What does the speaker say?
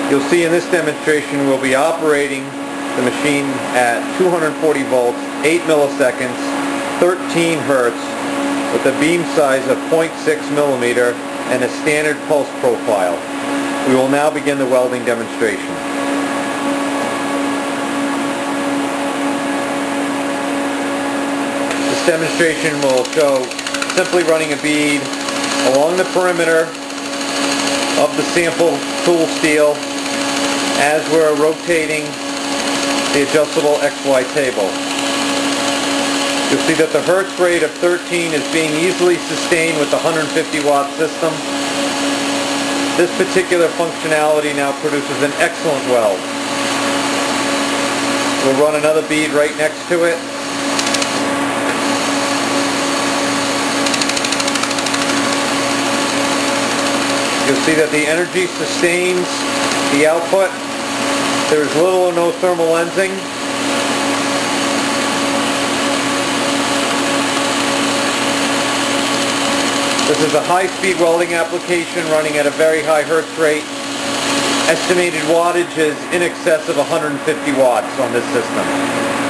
You'll see in this demonstration we'll be operating the machine at 240 volts, 8 milliseconds, 13 hertz, with a beam size of 0.6 millimeter and a standard pulse profile. We will now begin the welding demonstration. This demonstration will show simply running a bead along the perimeter of the sample tool steel as we're rotating the adjustable XY table. You'll see that the hertz rate of 13 is being easily sustained with the 150 watt system. This particular functionality now produces an excellent weld. We'll run another bead right next to it. You'll see that the energy sustains the output. There is little or no thermal lensing. This is a high-speed welding application running at a very high hertz rate. Estimated wattage is in excess of 150 watts on this system.